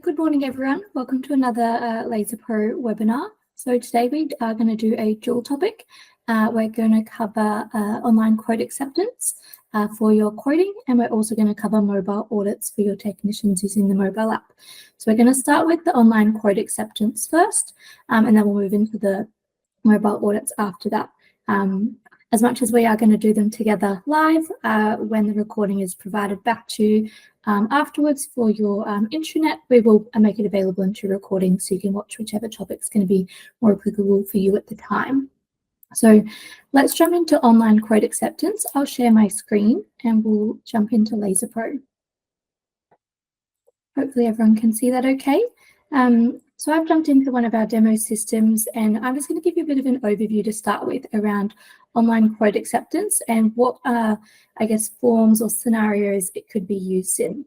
Good morning, everyone. Welcome to another Laser Pro webinar. So today we are going to do a dual topic. We're going to cover online quote acceptance for your quoting, and we're also going to cover mobile audits for your technicians using the mobile app. So we're going to start with the online quote acceptance first, and then we'll move into the mobile audits after that. As much as we are going to do them together live, when the recording is provided back to you afterwards for your intranet, we will make it available into recording so you can watch whichever topic's going to be more applicable for you at the time. So let's jump into online quote acceptance. I'll share my screen and we'll jump into Laser Pro. Hopefully everyone can see that okay. So I've jumped into one of our demo systems, and I'm just going to give you a bit of an overview to start with around online quote acceptance and what I guess forms or scenarios it could be used in.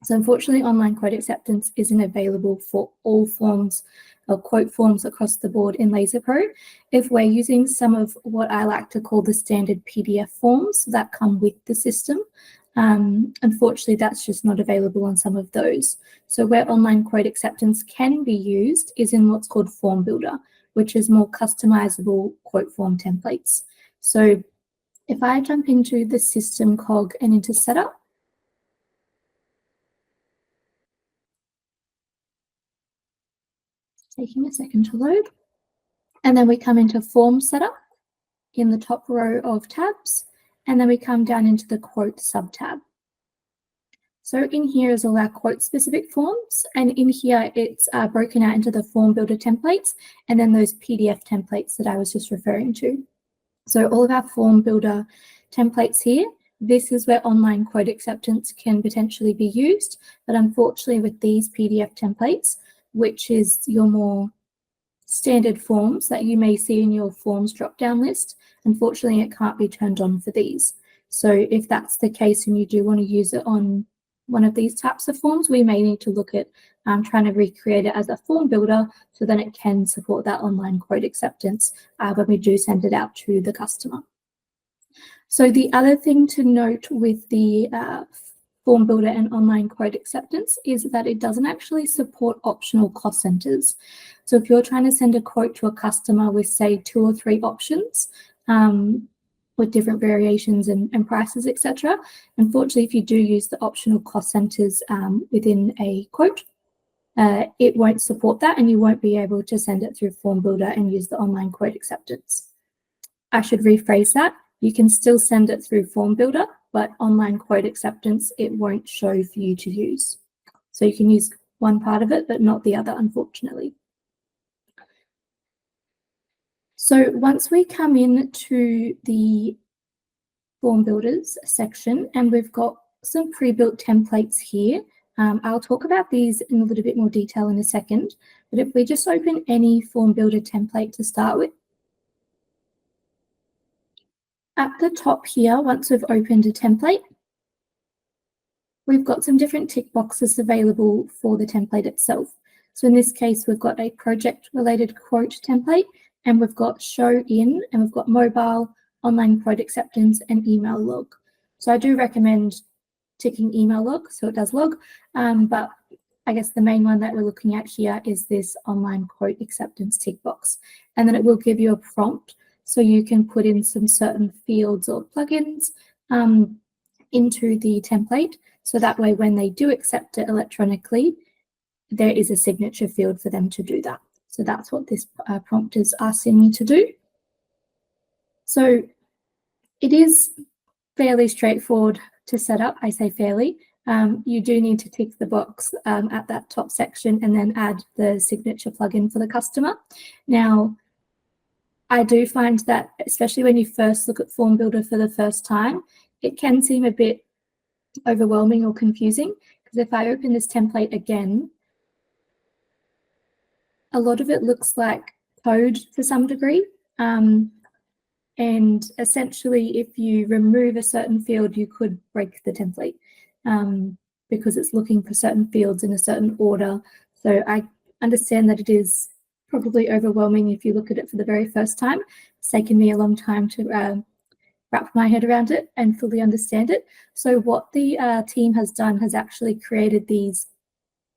So unfortunately, online quote acceptance isn't available for all forms or quote forms across the board in Laser Pro. If we're using some of what I like to call the standard PDF forms that come with the system, unfortunately, that's just not available on some of those. So where online quote acceptance can be used is in what's called Form Builder, which is more customizable quote form templates. So if I jump into the system cog and into setup, taking a second to load, and then we come into form setup in the top row of tabs, and then we come down into the quote sub-tab. So in here is all our quote specific forms, and in here it's broken out into the form builder templates and then those PDF templates that I was just referring to. So all of our form builder templates here, this is where online quote acceptance can potentially be used, but unfortunately with these PDF templates, which is your more standard forms that you may see in your forms drop-down list, unfortunately it can't be turned on for these. So if that's the case and you do want to use it on one of these types of forms, we may need to look at trying to recreate it as a form builder so then it can support that online quote acceptance when we do send it out to the customer. So the other thing to note with the form builder and online quote acceptance is that it doesn't actually support optional cost centers. So if you're trying to send a quote to a customer with say 2 or 3 options, with different variations and prices, etc. Unfortunately, if you do use the optional cost centers within a quote, it won't support that and you won't be able to send it through Form Builder and use the online quote acceptance. I should rephrase that. You can still send it through Form Builder, but online quote acceptance, it won't show for you to use. So you can use one part of it, but not the other, unfortunately. So once we come into the form builders section and we've got some pre-built templates here, I'll talk about these in a little bit more detail in a second, but if we just open any form builder template to start with, at the top here, once we've opened a template, we've got some different tick boxes available for the template itself. So in this case, we've got a project-related quote template, and we've got show in, and we've got mobile, online quote acceptance, and email log. So I do recommend ticking email log, so it does log, but I guess the main one that we're looking at here is this online quote acceptance tick box. And then it will give you a prompt, so you can put in some certain fields or plugins into the template, so that way when they do accept it electronically, there is a signature field for them to do that. So that's what this prompt is asking me to do. So it is fairly straightforward to set up. I say fairly. You do need to tick the box at that top section and then add the signature plugin for the customer. Now, I do find that, especially when you first look at Form Builder for the first time, it can seem a bit overwhelming or confusing, because if I open this template again, a lot of it looks like code to some degree. And essentially, if you remove a certain field, you could break the template because it's looking for certain fields in a certain order. So I understand that it is probably overwhelming if you look at it for the very first time. It's taken me a long time to wrap my head around it and fully understand it. So what the team has done has actually created these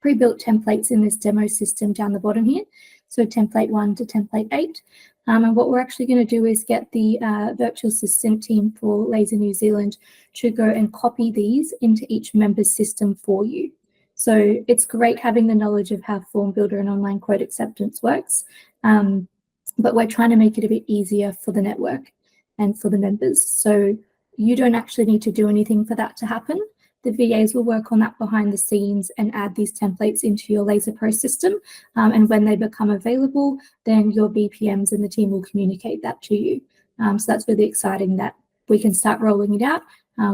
pre-built templates in this demo system down the bottom here. So template 1 to template 8. And what we're actually going to do is get the virtual assistant team for Laser New Zealand to go and copy these into each member's system for you. So it's great having the knowledge of how Form Builder and online quote acceptance works, but we're trying to make it a bit easier for the network and for the members. So you don't actually need to do anything for that to happen. The VAs will work on that behind the scenes and add these templates into your Laser Pro system. And when they become available, then your BPMs and the team will communicate that to you. So that's really exciting that we can start rolling it out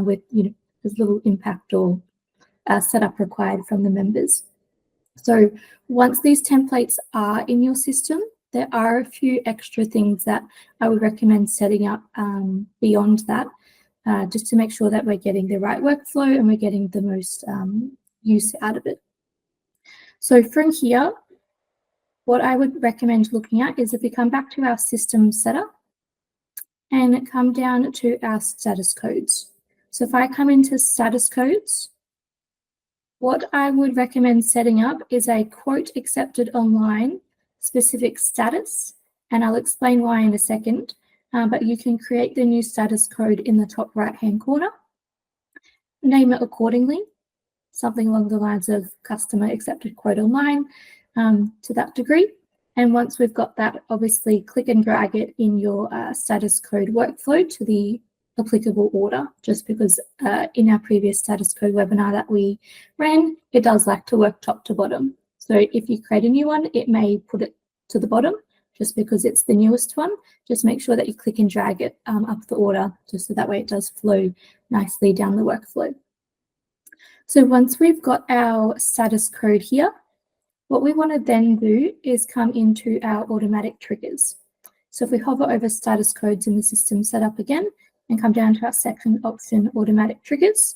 with as little impact or setup required from the members. So once these templates are in your system, there are a few extra things that I would recommend setting up beyond that, just to make sure that we're getting the right workflow and we're getting the most use out of it. So from here, what I would recommend looking at is if we come back to our system setup and come down to our status codes. So if I come into status codes, what I would recommend setting up is a quote accepted online specific status, and I'll explain why in a second, but you can create the new status code in the top right-hand corner, name it accordingly, something along the lines of customer accepted quote online to that degree. And once we've got that, obviously click and drag it in your status code workflow to the applicable order, just because in our previous status code webinar that we ran, it does like to work top to bottom. So if you create a new one, it may put it to the bottom just because it's the newest one. Just make sure that you click and drag it up the order, just so that way it does flow nicely down the workflow. So once we've got our status code here, what we want to then do is come into our automatic triggers. So if we hover over status codes in the system setup again and come down to our second option, automatic triggers.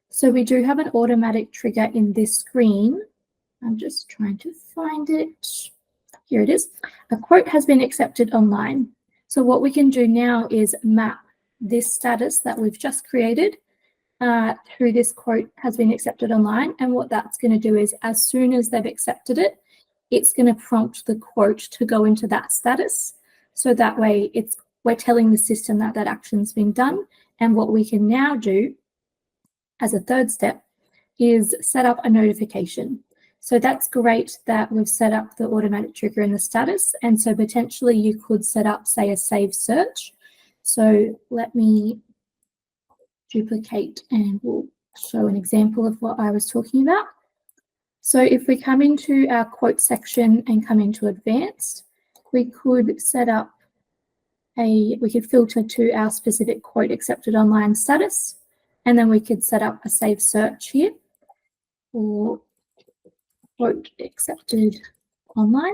So we do have an automatic trigger in this screen. I'm just trying to find it. Here it is. A quote has been accepted online. So what we can do now is map this status that we've just created through this quote has been accepted online. And what that's going to do is as soon as they've accepted it, it's going to prompt the quote to go into that status. So that way we're telling the system that that action's been done. And what we can now do as a third step is set up a notification. So that's great that we've set up the automatic trigger in the status. And so potentially you could set up, say, a save search. So let me duplicate and we'll show an example of what I was talking about. So if we come into our quote section and come into advanced, we could set up we could filter to our specific quote accepted online status, and then we could set up a save search here for quote accepted online.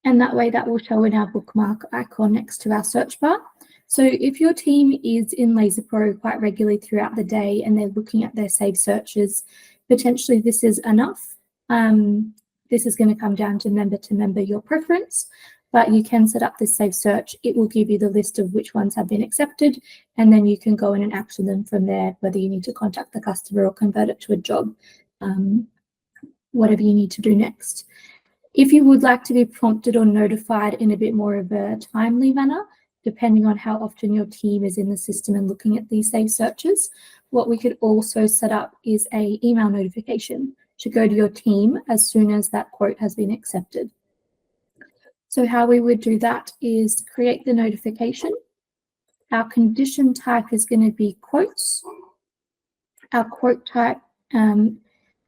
And that way that will show in our bookmark icon next to our search bar. So if your team is in Laser Pro quite regularly throughout the day and they're looking at their save searches, potentially this is enough. This is going to come down to member your preference, but you can set up this save search. It will give you the list of which ones have been accepted, and then you can go in and action them from there, whether you need to contact the customer or convert it to a job, whatever you need to do next. If you would like to be prompted or notified in a bit more of a timely manner, depending on how often your team is in the system and looking at these save searches, what we could also set up is an email notification to go to your team as soon as that quote has been accepted. So how we would do that is create the notification. Our condition type is going to be quotes. Our quote type,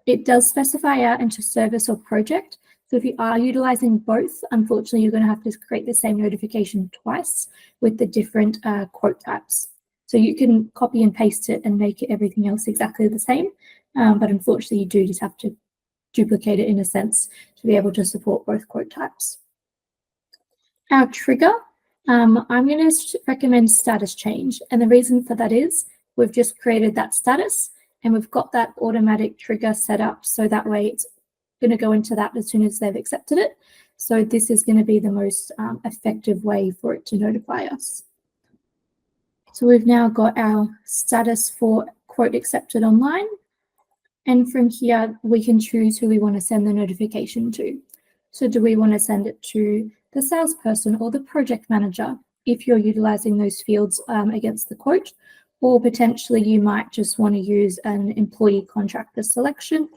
it does specify out into service or project. So if you are utilizing both, unfortunately, you're going to have to create the same notification twice with the different quote types. So you can copy and paste it and make it everything else exactly the same. But unfortunately, you do just have to duplicate it in a sense to be able to support both quote types. Our trigger, I'm going to recommend status change. And the reason for that is we've just created that status and we've got that automatic trigger set up. So that way it's going to go into that as soon as they've accepted it. So this is going to be the most effective way for it to notify us. So we've now got our status for quote accepted online. And from here, we can choose who we want to send the notification to. So do we want to send it to the salesperson or the project manager if you're utilizing those fields against the quote? Or potentially you might just want to use an employee contractor selection,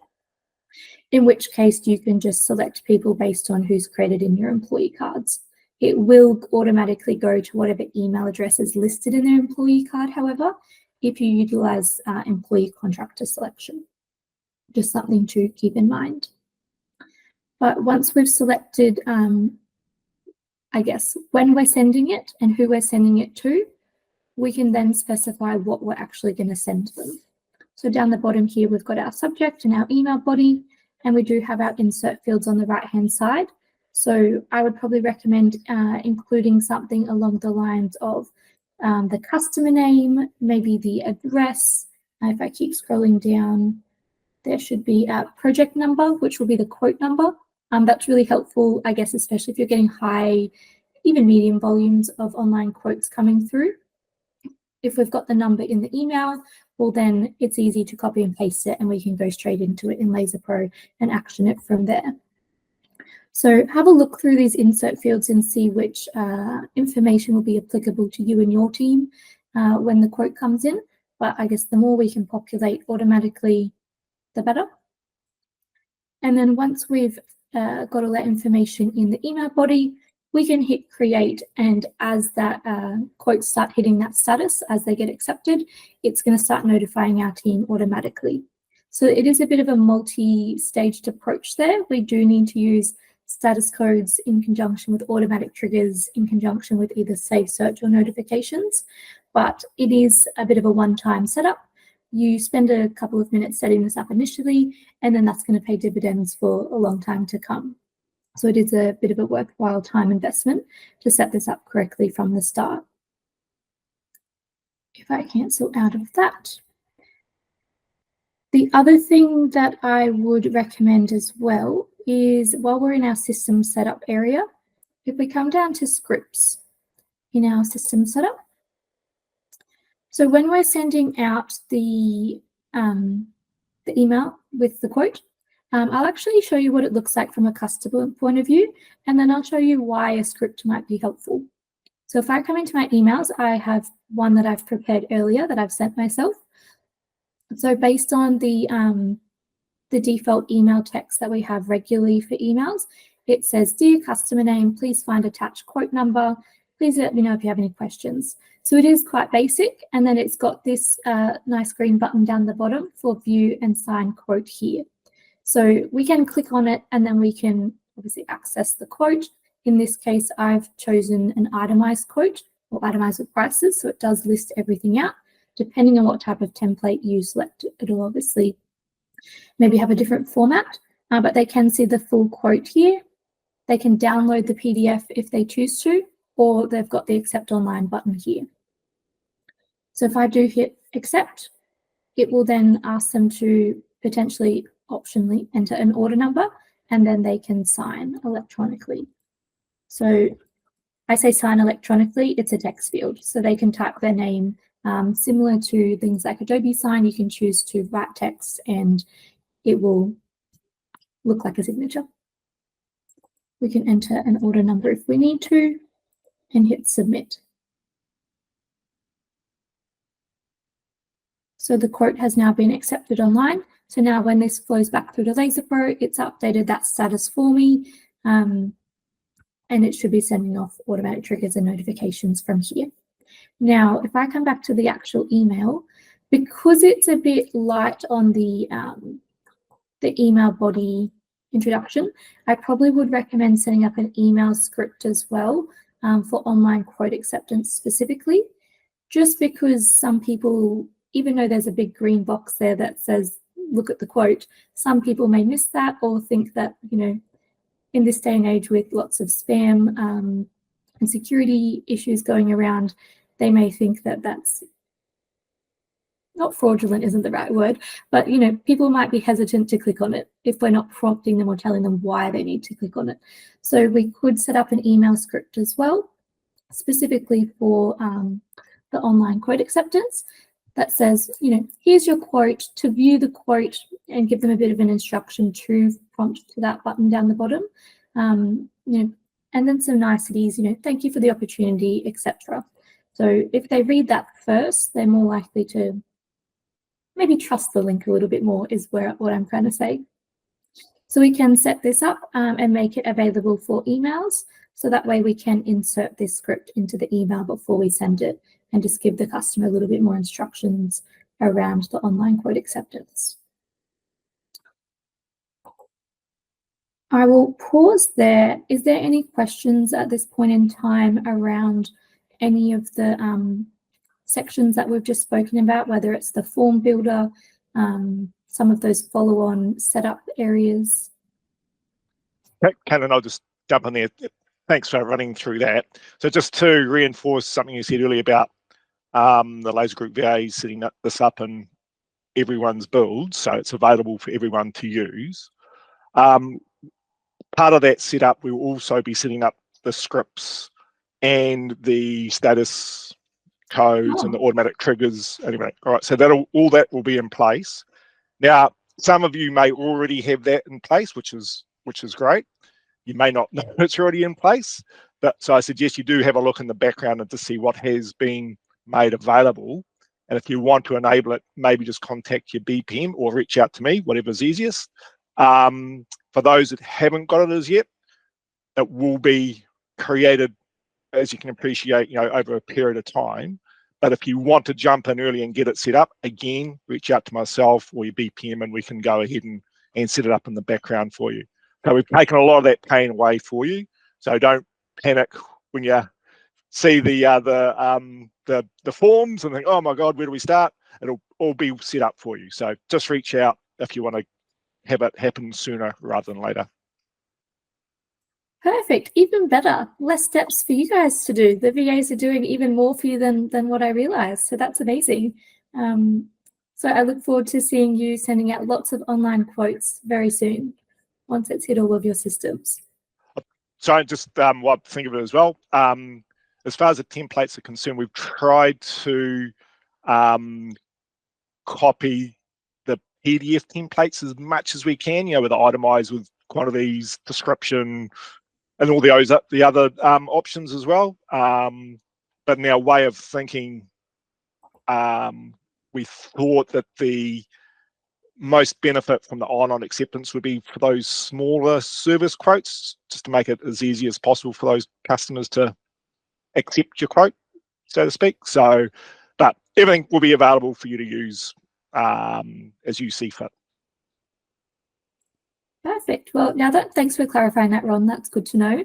in which case you can just select people based on who's created in your employee cards. It will automatically go to whatever email address is listed in their employee card, however, if you utilize employee contractor selection. Just something to keep in mind. But once we've selected, I guess, when we're sending it and who we're sending it to, we can then specify what we're actually going to send them. So down the bottom here, we've got our subject and our email body, and we do have our insert fields on the right-hand side. So I would probably recommend including something along the lines of the customer name, maybe the address. If I keep scrolling down, there should be a project number, which will be the quote number. That's really helpful, I guess, especially if you're getting high, even medium volumes of online quotes coming through. If we've got the number in the email, well, then it's easy to copy and paste it and we can go straight into it in Laser Pro and action it from there. So have a look through these insert fields and see which information will be applicable to you and your team when the quote comes in. But I guess the more we can populate automatically, the better. And then once we've got all that information in the email body, we can hit create, and as that quotes start hitting that status, as they get accepted, it's going to start notifying our team automatically. So it is a bit of a multi-staged approach there. We do need to use status codes in conjunction with automatic triggers, in conjunction with either save search or notifications, but it is a bit of a one-time setup. You spend a couple of minutes setting this up initially, and then that's going to pay dividends for a long time to come. So it is a bit of a worthwhile time investment to set this up correctly from the start. If I cancel out of that. The other thing that I would recommend as well is, while we're in our system setup area, if we come down to scripts in our system setup, so when we're sending out the email with the quote, I'll actually show you what it looks like from a customer point of view, and then I'll show you why a script might be helpful. So if I come into my emails, I have one that I've prepared earlier that I've sent myself. So based on the default email text that we have regularly for emails, it says, "Dear customer name, please find attached quote number. Please let me know if you have any questions." So it is quite basic, and then it's got this nice green button down the bottom for view and sign quote here. So we can click on it and then we can obviously access the quote. In this case, I've chosen an itemized quote or itemized with prices, so it does list everything out. Depending on what type of template you select, it'll obviously maybe have a different format, but they can see the full quote here. They can download the PDF if they choose to, or they've got the accept online button here. So if I do hit accept, it will then ask them to potentially optionally enter an order number, and then they can sign electronically. So I say sign electronically, it's a text field, so they can type their name. Similar to things like Adobe Sign, you can choose to write text and it will look like a signature. We can enter an order number if we need to and hit submit. So the quote has now been accepted online. So now when this flows back through to Laser Pro, it's updated that status for me, and it should be sending off automatic triggers and notifications from here. Now, if I come back to the actual email, because it's a bit light on the email body introduction, I probably would recommend setting up an email script as well for online quote acceptance specifically, just because some people, even though there's a big green box there that says, look at the quote, some people may miss that or think that, you know, in this day and age with lots of spam and security issues going around, they may think that that's not fraudulent isn't the right word, but you know, people might be hesitant to click on it if we're not prompting them or telling them why they need to click on it. So we could set up an email script as well, specifically for the online quote acceptance. that says, here's your quote. To view the quote and give them a bit of an instruction to prompt to that button down the bottom, and then some niceties, thank you for the opportunity, etc. So if they read that first, they're more likely to maybe trust the link a little bit more, is what I'm trying to say. So we can set this up and make it available for emails. So that way we can insert this script into the email before we send it and just give the customer a little bit more instructions around the online quote acceptance. I will pause there. Is there any questions at this point in time around any of the sections that we've just spoken about, whether it's the form builder, some of those follow-on setup areas? Caitlin, I'll just jump in there. Thanks for running through that. So just to reinforce something you said earlier about the Laser Group VAs setting this up in everyone's build, so it's available for everyone to use. Part of that setup, we will also be setting up the scripts and the status codes and the automatic triggers. Anyway, all right, so all that will be in place. Now, some of you may already have that in place, which is great. You may not know it's already in place, but so I suggest you do have a look in the background and to see what has been made available. And if you want to enable it, maybe just contact your BPM or reach out to me, whatever's easiest. For those that haven't got it as yet, it will be created, as you can appreciate, over a period of time. But if you want to jump in early and get it set up, again, reach out to myself or your BPM and we can go ahead and set it up in the background for you. So we've taken a lot of that pain away for you. So don't panic when you see the forms and think, oh my God, where do we start? It'll all be set up for you. So just reach out if you want to have it happen sooner rather than later. Perfect, even better. Less steps for you guys to do. The VAs are doing even more for you than what I realized. So that's amazing. So I look forward to seeing you sending out lots of online quotes very soon, once it's hit all of your systems. So just what think of it as well. As far as the templates are concerned, we've tried to copy the PDF templates as much as we can, with the itemized with quantities, description, and all the other options as well. But in our way of thinking, we thought that the most benefit from the on acceptance would be for those smaller service quotes, just to make it as easy as possible for those customers to accept your quote, so to speak. So, but everything will be available for you to use as you see fit. Perfect. Well, thanks for clarifying that, Ron. That's good to know.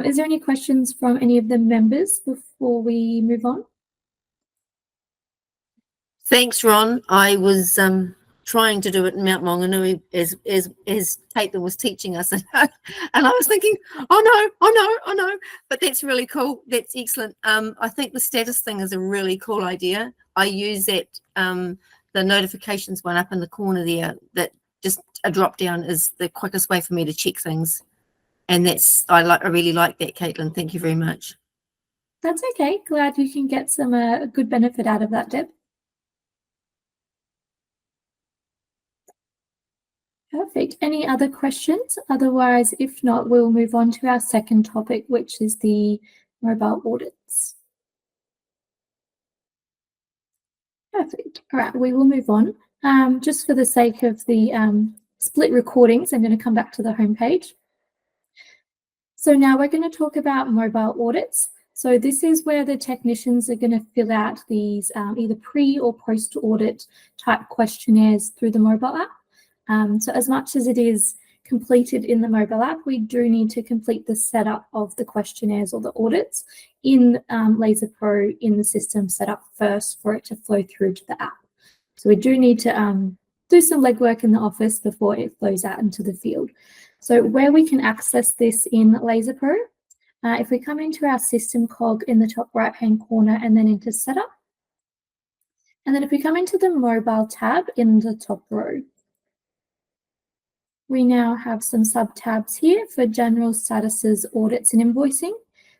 Is there any questions from any of the members before we move on? Thanks, Ron. I was trying to do it in Mount Maunganui as Caitlin was teaching us, and I was thinking, oh no, but that's really cool. That's excellent. I think the status thing is a really cool idea. I use that the notifications one up in the corner there, that just a drop down is the quickest way for me to check things, and I really like that, Caitlin. Thank you very much. That's okay. Glad you can get some good benefit out of that, Deb. Perfect. Any other questions? Otherwise, if not, we'll move on to our second topic, which is the mobile audits. Perfect. All right, we will move on. Just for the sake of the split recordings, I'm going to come back to the homepage. So now we're going to talk about mobile audits. So this is where the technicians are going to fill out these either pre or post audit type questionnaires through the mobile app. So as much as it is completed in the mobile app, we do need to complete the setup of the questionnaires or the audits in Laser Pro in the system setup first for it to flow through to the app. So we do need to do some legwork in the office before it flows out into the field. So where we can access this in Laser Pro, if we come into our system cog in the top right-hand corner and then into setup, and then if we come into the mobile tab in the top row, we now have some sub-tabs here for general statuses, audits, and invoicing.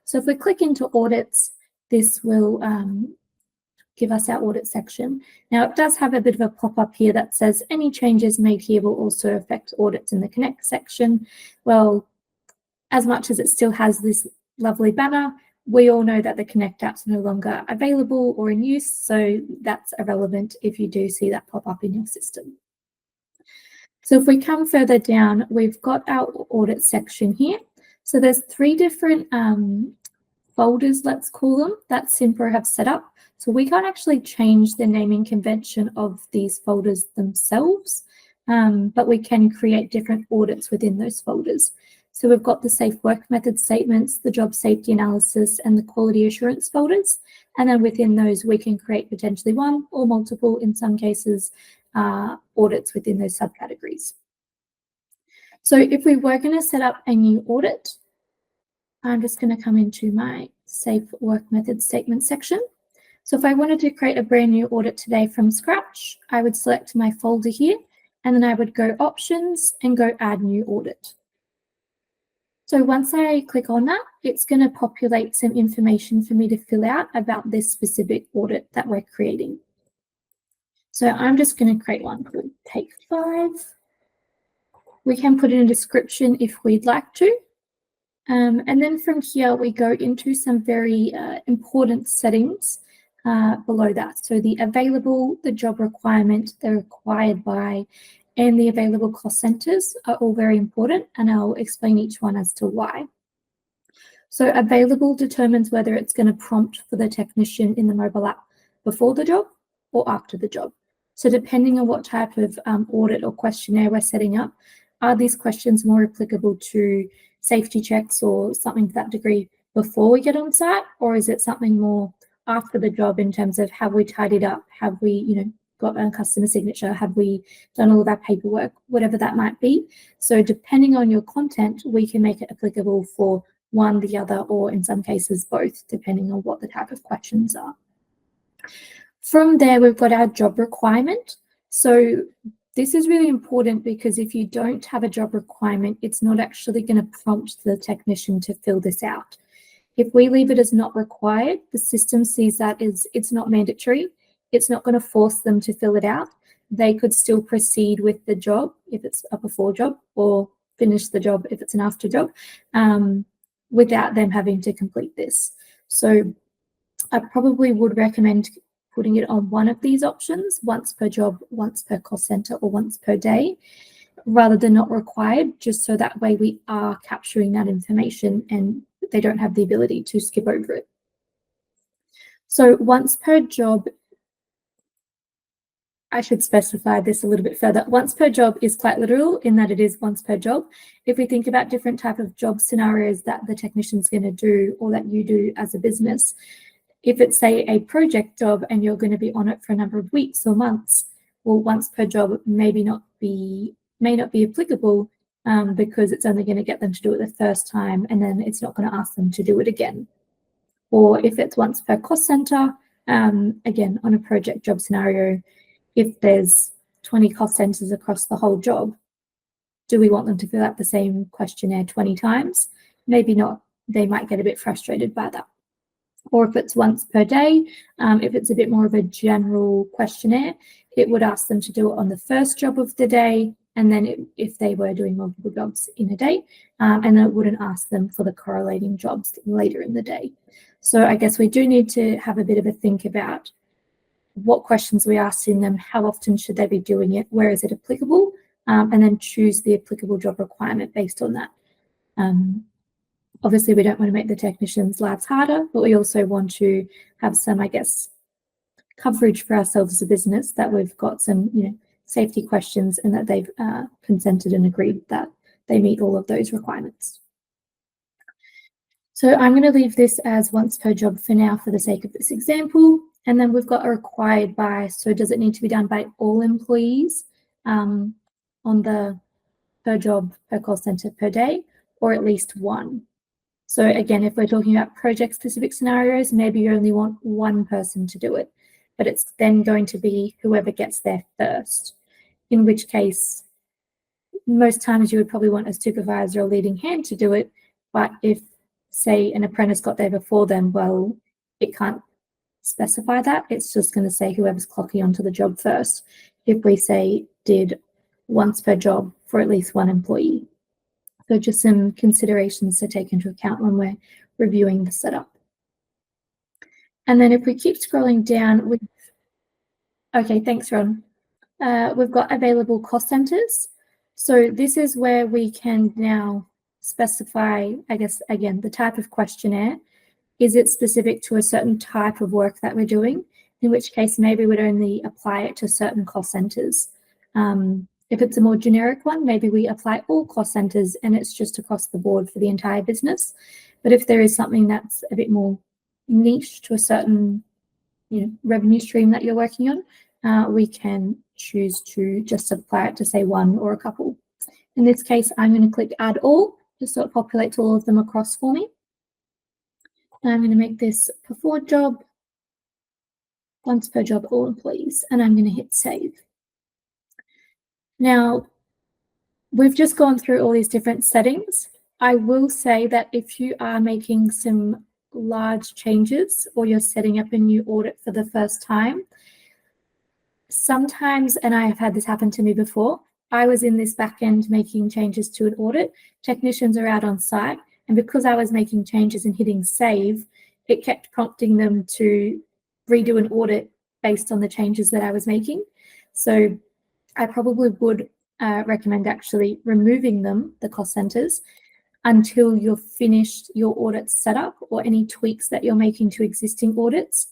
So if we click into audits, this will give us our audit section. Now it does have a bit of a pop-up here that says any changes made here will also affect audits in the Connect section. Well, as much as it still has this lovely banner, we all know that the Connect app's no longer available or in use, so that's irrelevant if you do see that pop up in your system. So if we come further down, we've got our audit section here. So there's 3 different folders, let's call them, that Simpro have set up. So we can't actually change the naming convention of these folders themselves, but we can create different audits within those folders. So we've got the safe work method statements, the job safety analysis, and the quality assurance folders. And then within those, we can create potentially 1 or multiple, in some cases, audits within those subcategories. So if we were going to set up a new audit, I'm just going to come into my safe work method statement section. So if I wanted to create a brand new audit today from scratch, I would select my folder here, and then I would go options and go add new audit. So once I click on that, it's going to populate some information for me to fill out about this specific audit that we're creating. So I'm just going to create one called Take 5. We can put in a description if we'd like to. And then from here, we go into some very important settings below that. So the available, the job requirement, the required by, and the available cost centers are all very important, and I'll explain each one as to why. So available determines whether it's going to prompt for the technician in the mobile app before the job or after the job. So depending on what type of audit or questionnaire we're setting up, are these questions more applicable to safety checks or something to that degree before we get on site, or is it something more after the job in terms of have we tidied up, have we, got a customer signature, have we done all of our paperwork, whatever that might be. So depending on your content, we can make it applicable for one, the other, or in some cases both, depending on what the type of questions are. From there, we've got our job requirement. So this is really important because if you don't have a job requirement, it's not actually going to prompt the technician to fill this out. If we leave it as not required, the system sees that as it's not mandatory. It's not going to force them to fill it out. They could still proceed with the job if it's a before job, or finish the job if it's an after job, without them having to complete this. So I probably would recommend putting it on one of these options, once per job, once per cost center, or once per day, rather than not required, just so that way we are capturing that information and they don't have the ability to skip over it. So once per job, I should specify this a little bit further. Once per job is quite literal in that it is once per job. If we think about different type of job scenarios that the technician's going to do or that you do as a business, if it's, say, a project job and you're going to be on it for a number of weeks or months, well, once per job may not be applicable because it's only going to get them to do it the first time, and then it's not going to ask them to do it again. Or if it's once per cost center, again, on a project job scenario, if there's 20 cost centers across the whole job, do we want them to fill out the same questionnaire 20 times? Maybe not. They might get a bit frustrated by that. Or if it's once per day, if it's a bit more of a general questionnaire, it would ask them to do it on the first job of the day, and then if they were doing multiple jobs in a day, and then it wouldn't ask them for the correlating jobs later in the day. So I guess we do need to have a bit of a think about what questions we ask in them, how often should they be doing it, where is it applicable, and then choose the applicable job requirement based on that. Obviously, we don't want to make the technicians' lives harder, but we also want to have some, I guess, coverage for ourselves as a business, that we've got some, safety questions and that they've consented and agreed that they meet all of those requirements. So I'm going to leave this as once per job for now for the sake of this example. And then we've got a required by, so does it need to be done by all employees on the per job, per call center per day, or at least one? So again, if we're talking about project specific scenarios, maybe you only want one person to do it, but it's then going to be whoever gets there first, in which case most times you would probably want a supervisor or leading hand to do it. But if, say, an apprentice got there before them, well, it can't specify that. It's just going to say whoever's clocking onto the job first. If we say did once per job for at least one employee. So just some considerations to take into account when we're reviewing the setup. And then if we keep scrolling down, okay, thanks, Ron. We've got available cost centers. So this is where we can now specify, I guess, again, the type of questionnaire. Is it specific to a certain type of work that we're doing? In which case, maybe we'd only apply it to certain cost centers. If it's a more generic one, maybe we apply all cost centers and it's just across the board for the entire business. But if there is something that's a bit more niche to a certain revenue stream that you're working on, we can choose to just apply it to say one or a couple. In this case, I'm going to click add all, just so it populates all of them across for me. And I'm going to make this per forward job, once per job, all employees, and I'm going to hit save. Now, we've just gone through all these different settings. I will say that if you are making some large changes or you're setting up a new audit for the first time, sometimes, and I have had this happen to me before, I was in this back end making changes to an audit, technicians are out on site, and because I was making changes and hitting save, it kept prompting them to redo an audit based on the changes that I was making. So I probably would recommend actually removing them, the cost centers, until you've finished your audit setup or any tweaks that you're making to existing audits,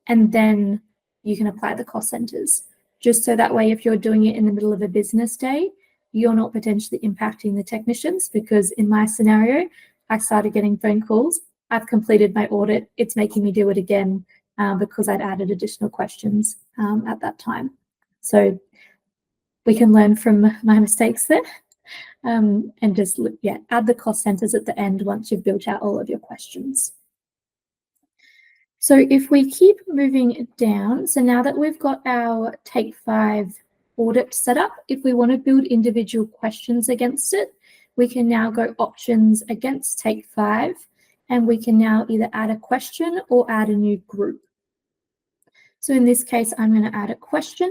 and then you can apply the cost centers. Just so that way, if you're doing it in the middle of a business day, you're not potentially impacting the technicians, because in my scenario, I started getting phone calls. I've completed my audit. It's making me do it again because I'd added additional questions at that time. So we can learn from my mistakes there and just add the cost centers at the end once you've built out all of your questions. So if we keep moving it down, so now that we've got our Take 5 audit set up, if we want to build individual questions against it, we can now go options against Take 5, and we can now either add a question or add a new group. So in this case, I'm going to add a question.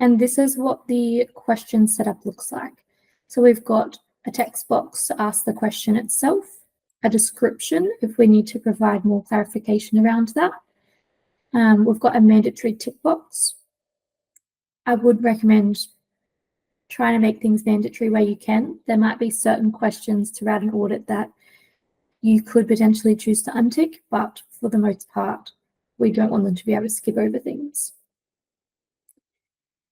And this is what the question setup looks like. So we've got a text box to ask the question itself, a description if we need to provide more clarification around that. We've got a mandatory tick box. I would recommend trying to make things mandatory where you can. There might be certain questions throughout an audit that you could potentially choose to untick, but for the most part, we don't want them to be able to skip over things.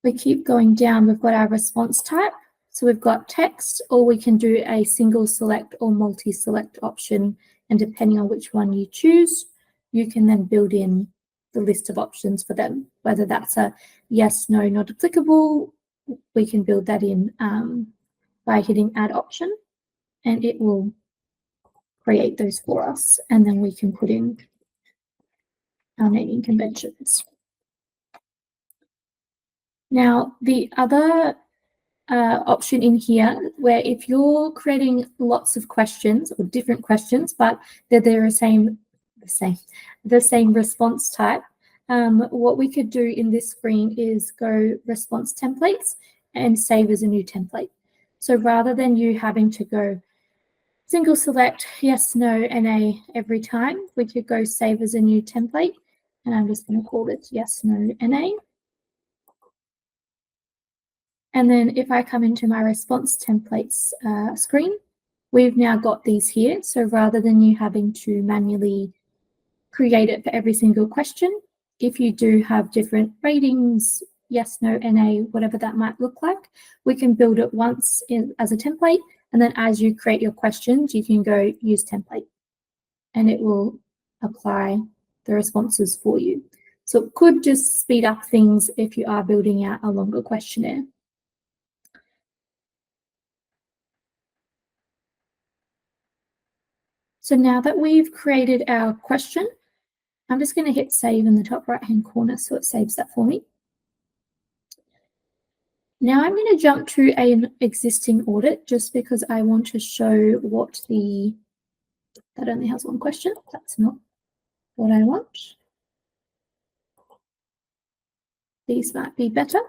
We keep going down, we've got our response type. So we've got text, or we can do a single select or multi-select option. And depending on which one you choose, you can then build in the list of options for them. Whether that's a yes, no, not applicable, we can build that in by hitting add option, and it will create those for us. And then we can put in our naming conventions. Now, the other option in here, where if you're creating lots of questions or different questions, but they're the same response type, what we could do in this screen is go response templates and save as a new template. So rather than you having to go single select yes, no, NA every time, we could go save as a new template, and I'm just going to call it yes, no, NA. And then if I come into my response templates screen, we've now got these here. So rather than you having to manually create it for every single question, if you do have different ratings, yes, no, NA, whatever that might look like, we can build it once as a template. And then as you create your questions, you can go use template and it will apply the responses for you. So it could just speed up things if you are building out a longer questionnaire. So now that we've created our question, I'm just going to hit save in the top right-hand corner so it saves that for me. Now I'm going to jump to an existing audit just because I want to show what that only has one question. That's not what I want. These might be better.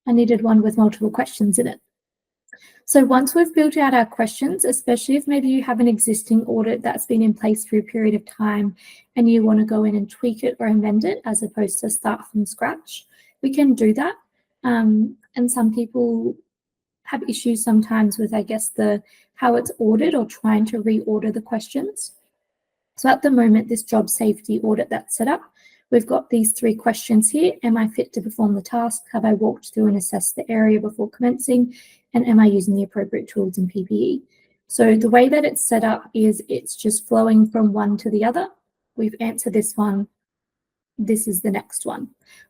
I needed one with multiple questions in it. So once we've built out our questions, especially if maybe you have an existing audit that's been in place for a period of time and you want to go in and tweak it or amend it as opposed to start from scratch, we can do that. And some people have issues sometimes with, I guess, how it's ordered or trying to reorder the questions. So at the moment, this job safety audit that's set up, we've got these 3 questions here. Am I fit to perform the task? Have I walked through and assessed the area before commencing? And am I using the appropriate tools and PPE? So the way that it's set up is it's just flowing from one to the other. We've answered this one. This is the next one.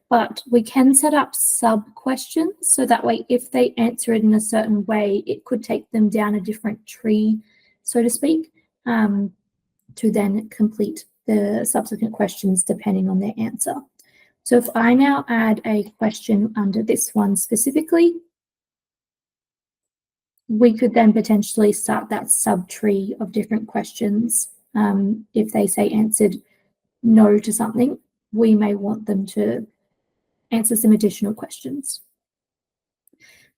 But we can set up sub-questions. So that way, if they answer it in a certain way, it could take them down a different tree, so to speak, to then complete the subsequent questions depending on their answer. So if I now add a question under this one specifically, we could then potentially start that sub-tree of different questions. If they say answered no to something, we may want them to answer some additional questions.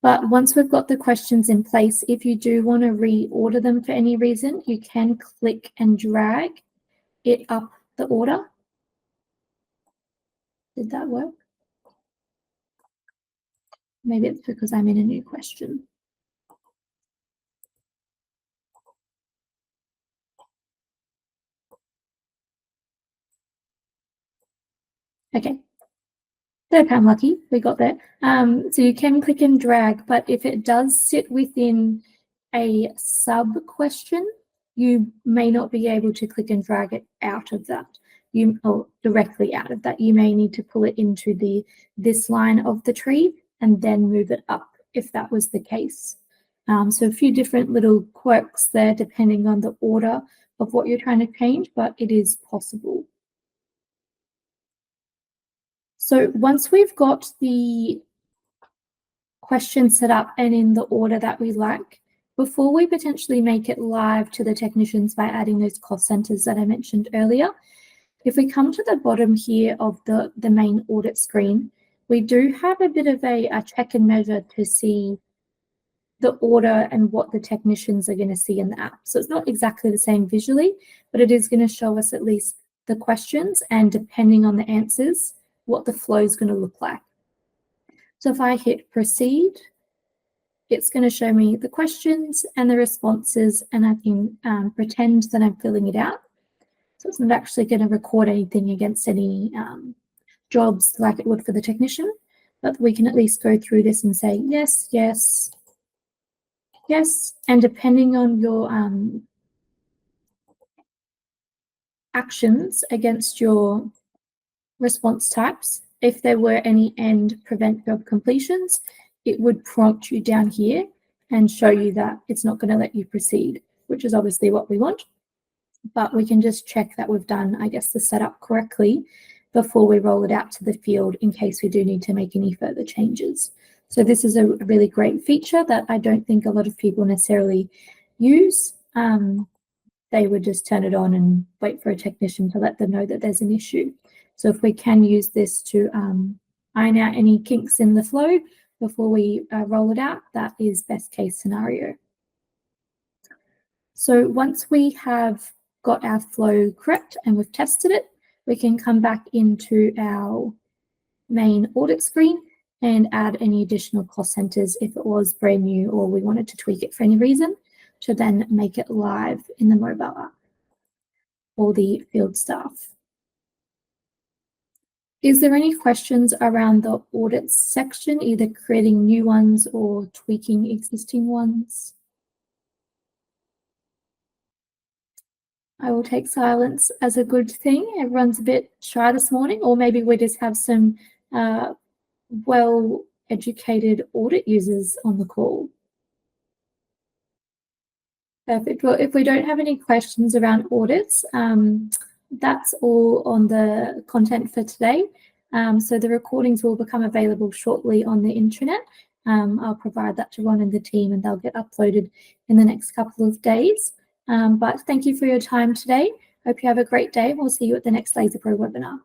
But once we've got the questions in place, if you do want to reorder them for any reason, you can click and drag it up the order. Did that work? Maybe it's because I'm in a new question. Okay. Third time lucky, we got there. So you can click and drag, but if it does sit within a sub question, you may not be able to click and drag it out of that. Or directly out of that. You may need to pull it into this line of the tree and then move it up if that was the case. So a few different little quirks there depending on the order of what you're trying to change, but it is possible. So once we've got the question set up and in the order that we like, before we potentially make it live to the technicians by adding those cost centers that I mentioned earlier, if we come to the bottom here of the main audit screen, we do have a bit of a check and measure to see the order and what the technicians are going to see in the app. So it's not exactly the same visually, but it is going to show us at least the questions and depending on the answers, what the flow is going to look like. So if I hit proceed, it's going to show me the questions and the responses, and I can pretend that I'm filling it out. So it's not actually going to record anything against any jobs like it would for the technician, but we can at least go through this and say yes, yes, yes, and depending on your actions against your response types, if there were any end prevent job completions, it would prompt you down here and show you that it's not going to let you proceed, which is obviously what we want. But we can just check that we've done, I guess, the setup correctly before we roll it out to the field in case we do need to make any further changes. So this is a really great feature that I don't think a lot of people necessarily use. They would just turn it on and wait for a technician to let them know that there's an issue. So if we can use this to iron out any kinks in the flow before we roll it out, that is best case scenario. So once we have got our flow correct and we've tested it, we can come back into our main audit screen and add any additional cost centers if it was brand new or we wanted to tweak it for any reason to then make it live in the mobile app or the field staff. Is there any questions around the audits section, either creating new ones or tweaking existing ones? I will take silence as a good thing. Everyone's a bit shy this morning, or maybe we just have some well-educated audit users on the call. Perfect. Well, if we don't have any questions around audits, that's all on the content for today. So the recordings will become available shortly on the intranet. I'll provide that to Ron and the team and they'll get uploaded in the next couple of days. But thank you for your time today. Hope you have a great day. We'll see you at the next Laser Pro webinar.